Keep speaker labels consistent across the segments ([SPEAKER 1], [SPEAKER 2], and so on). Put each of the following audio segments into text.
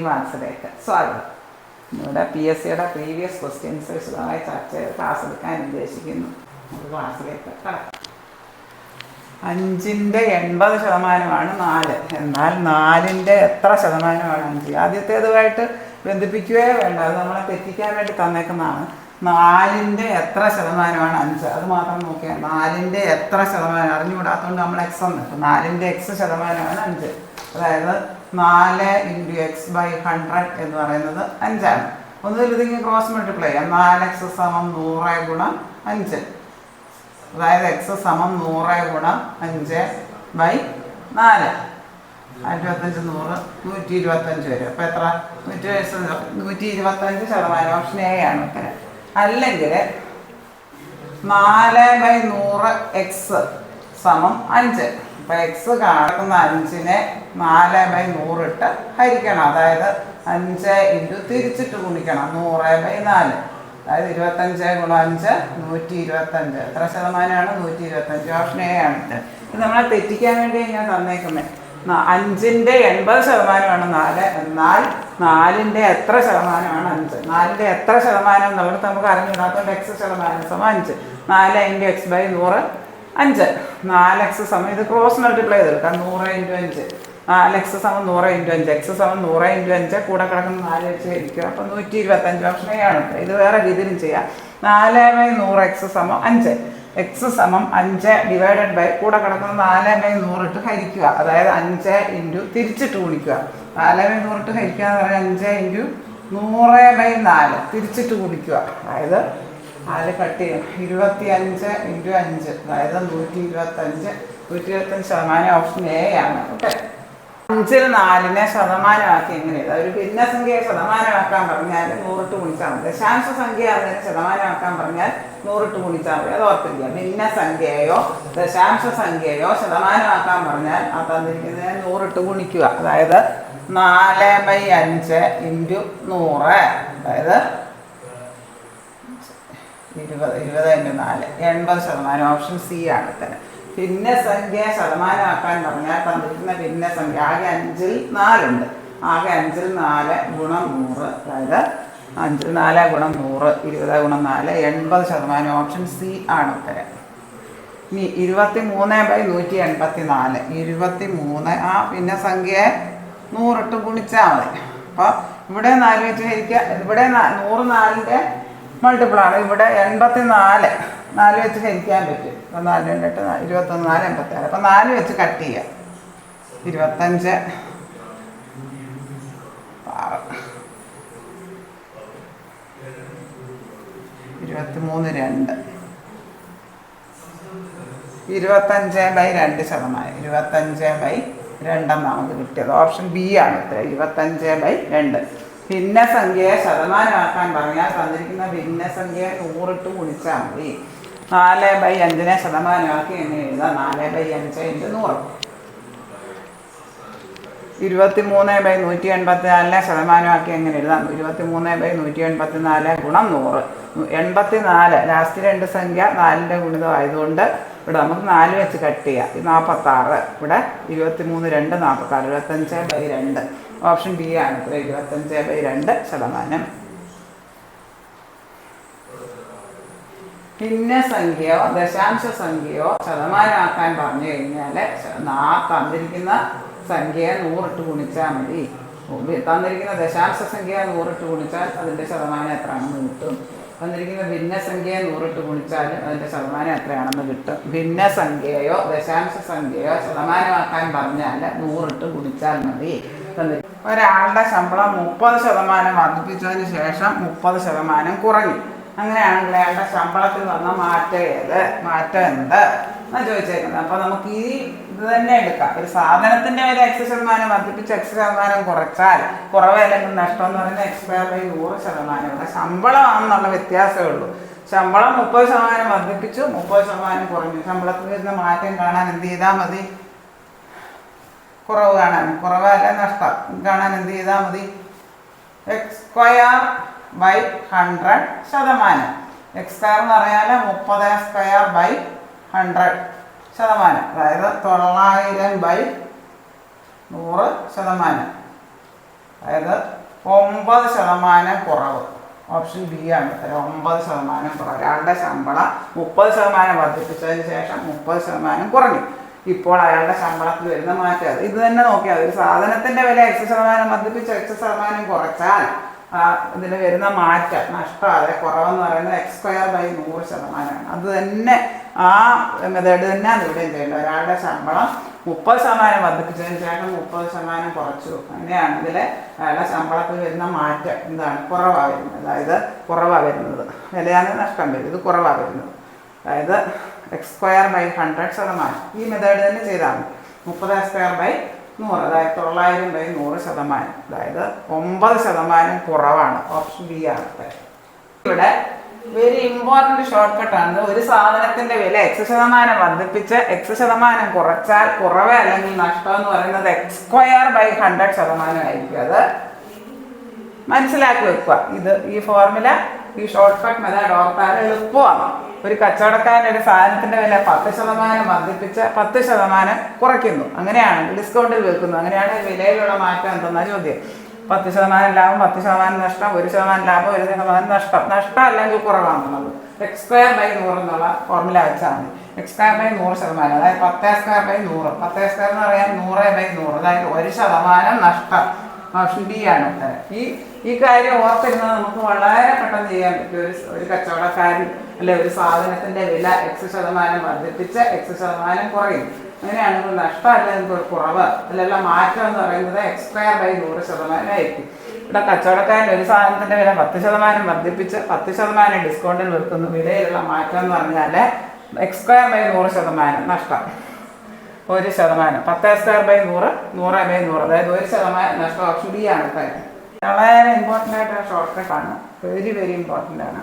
[SPEAKER 1] മാർക്സിലേക്ക് സ്വാഗതം. ഇവിടെ PSCയുടെ previous questions വിശദമായി ചർച്ച ചെയ്ത് ക്ലാസ് എടുക്കാൻ ഉദ്ദേശിക്കുന്നു. നമുക്ക് ക്ലാസ്സിലേക്ക് കടക്കാം. 5ൻ്റെ 80% 4. എന്നാൽ 4ൻ്റെ എത്ര ശതമാനമാണ് 5? ആദ്യത്തേതുമായിട്ട് ബന്ധിപ്പിക്കുകയോ വേണ്ട, അത് നമ്മളെ തെറ്റിക്കാൻ വേണ്ടി തന്നേക്കുന്നതാണ്. 4ൻ്റെ എത്ര ശതമാനമാണ് 5? അത് മാത്രം നോക്കിയാൽ 4ൻ്റെ എത്ര ശതമാനം അറിഞ്ഞുകൂടാത്തതുകൊണ്ട് നമ്മൾ എക്സ് എന്ന് ഇട്ടു. 4ൻ്റെ x ശതമാനമാണ് 5. അതായത് 4 × x/100 എന്ന് പറയുന്നത് 5ആണ്. ഒന്നുകിൽ ഇതിങ്ങനെ ക്രോസ് മൾട്ടിപ്ലൈ ചെയ്യാം. 4x = 100 × 5. അതായത് x = 100 × 5/4. 25 100 125 വരും. അപ്പോൾ എത്ര? 125%. ഓപ്ഷൻ എ ആണ് ഉത്തരം. അല്ലെങ്കിൽ 4/100x = 5. അപ്പോൾ x കാണുന്ന 5നെ 4/100 ഇട്ട് ഹരിക്കണം. അതായത് 5 × തിരിച്ചിട്ട് ഗുണിക്കണം. 100/4. അതായത് 25 × 5 125. എത്ര ശതമാനമാണ്? 125. ഓപ്ഷൻ എ ആണ്. ഇത് നമ്മളെ തെറ്റിക്കാൻ വേണ്ടി ഞാൻ തന്നേക്കുന്നത്. 5ൻ്റെ 80% 4. എന്നാൽ 4ൻ്റെ എത്ര ശതമാനമാണ് 5? 4ൻ്റെ എത്ര ശതമാനം എന്നുള്ളത് നമുക്ക് അറിഞ്ഞിടാത്തതുകൊണ്ട് x ശതമാനം = 5. 4 × x/100 5. 4x ഇത് ക്രോസ് മൾട്ടിപ്ലൈ ചെയ്തെടുക്കാം. 100 × 5. 4x = 100 × 5. x = 100 × 5. കൂടെ കിടക്കുന്ന 4 വെച്ച് ഇരിക്കുക. അപ്പോൾ 125. ഓപ്ഷൻ എ ആണ്. ഇത് വേറെ രീതിയിലും ചെയ്യാം. 4/100x = 5. x = 5 കൂടെ കിടക്കുന്ന 4/100 ഇട്ട് ഹരിക്കുക. അതായത് 5 × തിരിച്ചിട്ട് ഗുണിക്കുക. 4/100 ഇട്ട് ഹരിക്കുക എന്ന് പറഞ്ഞാൽ 5 × 100/4 തിരിച്ചിട്ട് ഗുണിക്കുക. അതായത് 4 കട്ട് ചെയ്യും. 25 × 5. അതായത് 125%. ഓപ്ഷൻ എ ആണ്. ഓക്കെ. 5ൽ 4നെ ശതമാനമാക്കി എങ്ങനെ എഴുതാം? ഒരു ഭിന്നസംഖ്യയെ ശതമാനമാക്കാൻ പറഞ്ഞാൽ 100 ഇട്ട് ഗുണിച്ചാൽ മതി. ദശാംശ സംഖ്യ അതിനെ ശതമാനമാക്കാൻ പറഞ്ഞാൽ 100 ഇട്ട് ഗുണിച്ചാൽ മതി. അത് ഓർത്തിരിക്കുക. ഭിന്നസംഖ്യയോ ദശാംശ സംഖ്യയോ ശതമാനമാക്കാൻ പറഞ്ഞാൽ ആ തന്നിരിക്കുന്നതിനെ 100 ഇട്ട് ഗുണിക്കുക. അതായത് 4/5 × 100. അതായത് 20 × 4 80%. ഓപ്ഷൻ സി ആണ് ഉത്തരം. ഭിന്നസംഖ്യ ശതമാനമാക്കാൻ പറഞ്ഞാൽ തന്നിരിക്കുന്ന ഭിന്നസംഖ്യ ആകെ 5ൽ 4 ഉണ്ട്. ആകെ 5ൽ 4 × 100. അതായത് 5ൽ 4 × 100 20 × 4 80%. ഓപ്ഷൻ സി ആണ് ഉത്തരം. ഇനി 23/184. 23 ആ ഭിന്നസംഖ്യയെ 100 ഇട്ട് ഗുണിച്ചാൽ മതി. അപ്പോൾ ഇവിടെ 4 വെച്ച് ഹരിക്കുക. ഇവിടെ 100 4ൻ്റെ മൾട്ടിപ്പിളാണ്. ഇവിടെ 84 4 വെച്ച് ഹരിക്കാൻ പറ്റും. അപ്പോൾ 4 × 8 21 4 86. അപ്പോൾ 4 വെച്ച് കട്ട് ചെയ്യുക. 25 23 2 25/2%. 25/2 നമുക്ക് കിട്ടിയത്. ഓപ്ഷൻ ബി ആണ് ഉത്തരം. 25/2. ഭിന്നസംഖ്യയെ ശതമാനമാക്കാൻ പറഞ്ഞാൽ തന്നിരിക്കുന്ന ഭിന്നസംഖ്യയെ 100 ഇട്ട് ഗുണിച്ചാൽ മതി. 4/5നെ ശതമാനമാക്കി എങ്ങനെ എഴുതാം? 4/5 × 100. 23/184നെ ശതമാനമാക്കി എങ്ങനെ എഴുതാം? 23/184 × 100. 84 ലാസ്റ്റ് 2 സംഖ്യ 4ൻ്റെ ഗുണിതം ആയതുകൊണ്ട് ഇവിടെ നമുക്ക് 4 വെച്ച് കട്ട് ചെയ്യാം. 46. ഇവിടെ 23 2 46. 25/2. ഓപ്ഷൻ ബി ആണ്. 25/2%. ഭിന്നസംഖ്യയോ ദശാംശ സംഖ്യയോ ശതമാനമാക്കാൻ പറഞ്ഞു കഴിഞ്ഞാൽ തന്നിരിക്കുന്ന സംഖ്യയെ 100 ഇട്ട് ഗുണിച്ചാൽ മതി. തന്നിരിക്കുന്ന ദശാംശ സംഖ്യയെ 100 ഇട്ട് ഗുണിച്ചാൽ അതിൻ്റെ ശതമാനം എത്രയാണെന്ന് കിട്ടും. തന്നിരിക്കുന്ന ഭിന്നസംഖ്യയെ 100 ഇട്ട് ഗുണിച്ചാൽ അതിൻ്റെ ശതമാനം എത്രയാണെന്ന് കിട്ടും. ഭിന്നസംഖ്യയോ ദശാംശ സംഖ്യയോ ശതമാനമാക്കാൻ പറഞ്ഞാൽ 100 ഇട്ട് ഗുണിച്ചാൽ മതി. ഒരാളുടെ ശമ്പളം 30% വർദ്ധിപ്പിച്ചതിന് ശേഷം 30% കുറഞ്ഞു. അങ്ങനെയാണെങ്കിൽ അയാളുടെ ശമ്പളത്തിൽ വന്ന മാറ്റം മാറ്റം എന്ത് എന്നാണ് ചോദിച്ചേക്കുന്നത്. അപ്പോൾ നമുക്ക് ഇത് തന്നെ എടുക്കാം. ഒരു സാധനത്തിൻ്റെ വില x% വർദ്ധിപ്പിച്ച് x% കുറച്ചാൽ കുറവ് അല്ലെങ്കിൽ നഷ്ടം എന്ന് പറയുന്നത് x²/100%. ഇവിടെ ശമ്പളമാണെന്നുള്ള വ്യത്യാസമേ ഉള്ളൂ. ശമ്പളം 30% വർദ്ധിപ്പിച്ചു, 30% കുറഞ്ഞു. ശമ്പളത്തിൽ വരുന്ന മാറ്റം കാണാൻ എന്ത് ചെയ്താൽ മതി? കുറവ് കാണാൻ, കുറവല്ല നഷ്ടം കാണാൻ എന്ത് ചെയ്താൽ മതി? x²/100%. x² എന്ന് പറഞ്ഞാൽ 30²/100%. അതായത് 900/100%. അതായത് 9% കുറവ്. ഓപ്ഷൻ ബി ആണ് 9% കുറവ്. ഒരാളുടെ ശമ്പളം 30% വർദ്ധിപ്പിച്ചതിന് ശേഷം 30% കുറഞ്ഞു. ഇപ്പോൾ അയാളുടെ ശമ്പളത്തിൽ വരുന്ന മാറ്റം ഇത് തന്നെ നോക്കിയാൽ ഒരു സാധനത്തിൻ്റെ വില X% വർദ്ധിപ്പിച്ച് X% കുറച്ചാൽ ഇതിന് വരുന്ന മാറ്റം നഷ്ടം അതെ കുറവെന്ന് പറയുന്നത് x²/100%. അത് തന്നെ ആ മെത്തേഡ് തന്നെയാണ് ഇവിടെയും ചെയ്യേണ്ടത്. ഒരാളുടെ ശമ്പളം 30% വർദ്ധിപ്പിച്ചതിന് ശേഷം 30% കുറച്ചു. അങ്ങനെയാണെങ്കിൽ അയാളുടെ ശമ്പളത്തിൽ വരുന്ന മാറ്റം എന്താണ്? കുറവാണ് വരുന്നത്. അതായത് കുറവാണ് വരുന്നത്. വിലയാണ് നഷ്ടം വരും. ഇത് കുറവാണ് വരുന്നത്. അതായത് x²/100%. ഈ മെത്തേഡ് തന്നെ ചെയ്താൽ മതി. 30x²/100 അതായത് 900/100%. അതായത് 9% കുറവാണ്. ഓപ്ഷൻ ബി ആണ്. ഇവിടെ വെരി ഇമ്പോർട്ടൻറ്റ് ഷോർട്ട് കട്ടാണ്. ഒരു സാധനത്തിൻ്റെ വില X% വർദ്ധിപ്പിച്ച് X% കുറച്ചാൽ കുറവ് അല്ലെങ്കിൽ നഷ്ടം എന്ന് പറയുന്നത് x²/100% ആയിരിക്കും. അത് മനസ്സിലാക്കി വെക്കുക. ഈ ഫോർമുല ഈ ഷോർട്ട് കട്ട് മെത്തേഡ് ഓർത്താൽ എളുപ്പമാണ്. ഒരു കച്ചവടക്കാരൻ ഒരു സാധനത്തിൻ്റെ വില 10% വർദ്ധിപ്പിച്ച് 10% കുറയ്ക്കുന്നു. അങ്ങനെയാണ് ഡിസ്കൗണ്ടിൽ വിൽക്കുന്നു. അങ്ങനെയാണ് വിലയിലുള്ള മാറ്റം എന്തെന്ന ചോദ്യം. 10% ലാഭം 10% നഷ്ടം, 1% ലാഭം 1% നഷ്ടം. നഷ്ടം അല്ലെങ്കിൽ കുറവാണെന്നുള്ളത് x²/100 എന്നുള്ള ഫോർമുല വെച്ചാൽ മതി. x²/100%. അതായത് 10x²/100. 10x² എന്ന് പറയാൻ 100/100 അതായത് 1% നഷ്ടം. ഓപ്ഷൻ ബി ആണ് ഉത്തരം. ഈ കാര്യം ഓർത്തിരുന്നത് നമുക്ക് വളരെ പെട്ടെന്ന് ചെയ്യാൻ പറ്റും. ഒരു കച്ചവടക്കാരൻ അല്ലെ ഒരു സാധനത്തിൻ്റെ വില X% വർദ്ധിപ്പിച്ച് X% കുറയും. അങ്ങനെയാണെങ്കിൽ നഷ്ടം അല്ലെങ്കിൽ കുറവ് അല്ലെല്ല മാറ്റം എന്ന് പറയുന്നത് x²/100% ആയിരിക്കും. ഇവിടെ കച്ചവടക്കാരൻ ഒരു സാധനത്തിൻ്റെ വില 10% വർദ്ധിപ്പിച്ച് 10% ഡിസ്കൗണ്ടിൽ വിൽക്കുന്നു. വിലയിലുള്ള മാറ്റം എന്ന് പറഞ്ഞാൽ x²/100% നഷ്ടം 1%. 10x²/100 100/100 അതായത് 1% നഷ്ടം. ഓപ്ഷൻ ബി ആണ് കാര്യം. വളരെ ഇമ്പോർട്ടൻ്റ് ആയിട്ടുള്ള ഷോർട്ട് കട്ടാണ്. വെരി ഇമ്പോർട്ടൻ്റ് ആണ്.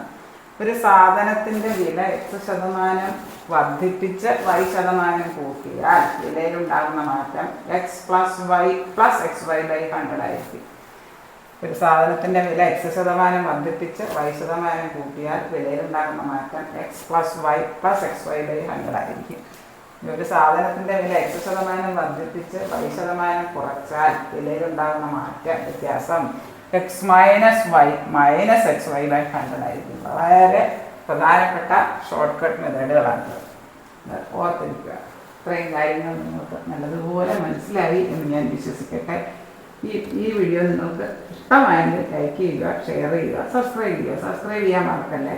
[SPEAKER 1] ഒരു സാധനത്തിൻ്റെ വില X% വർദ്ധിപ്പിച്ച് Y% കൂട്ടിയാൽ വിലയിലുണ്ടാകുന്ന മാറ്റം x+y+xy/100 ആയിരിക്കും. ഒരു സാധനത്തിൻ്റെ വില X% വർദ്ധിപ്പിച്ച് Y% കൂട്ടിയാൽ വിലയിലുണ്ടാകുന്ന മാറ്റം x+y+xy/100 ആയിരിക്കും. ഒരു സാധനത്തിൻ്റെ വില X% വർദ്ധിപ്പിച്ച് Y% കുറച്ചാൽ വിലയിലുണ്ടാകുന്ന മാറ്റം വ്യത്യാസം x-y-xy/100 ആയിരിക്കും. വളരെ പ്രധാനപ്പെട്ട ഷോർട്ട് കട്ട് മെത്തേഡുകളാണ്. ഓർത്തിരിക്കുക. ഇത്രയും കാര്യങ്ങൾ നിങ്ങൾക്ക് നല്ലതുപോലെ മനസ്സിലായി എന്ന് ഞാൻ വിശ്വസിക്കട്ടെ. ഈ വീഡിയോ നിങ്ങൾക്ക് ഇഷ്ടമായെങ്കിൽ ലൈക്ക് ചെയ്യുക, ഷെയർ ചെയ്യുക, സബ്സ്ക്രൈബ് ചെയ്യാൻ മറക്കല്ലേ.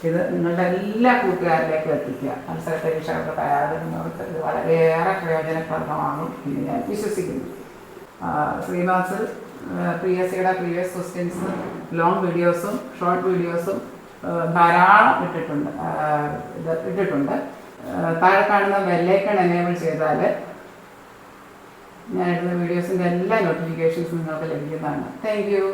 [SPEAKER 1] ഇത് നിങ്ങളുടെ എല്ലാ കൂട്ടുകാരിലേക്കും എത്തിക്കുക. മത്സര പരീക്ഷകൾക്ക് തയ്യാറെടുക്കുന്നവർക്ക് ഇത് വളരെയേറെ പ്രയോജനപ്രദമാകും എന്ന് ഞാൻ വിശ്വസിക്കുന്നു. ശ്രീമാസിൽ PSCയുടെ പ്രീവിയസ് ക്വസ്റ്റ്യൻസ് ലോങ് വീഡിയോസും ഷോർട്ട് വീഡിയോസും ധാരാളം ഇട്ടിട്ടുണ്ട്. താഴെ കാണുന്ന ബെല്ലൈക്കൺ എനേബിൾ ചെയ്താൽ ഞാൻ ഇടുന്ന വീഡിയോസിൻ്റെ എല്ലാ നോട്ടിഫിക്കേഷൻസും നിങ്ങൾക്ക് ലഭിക്കുന്നതാണ്. Thank you.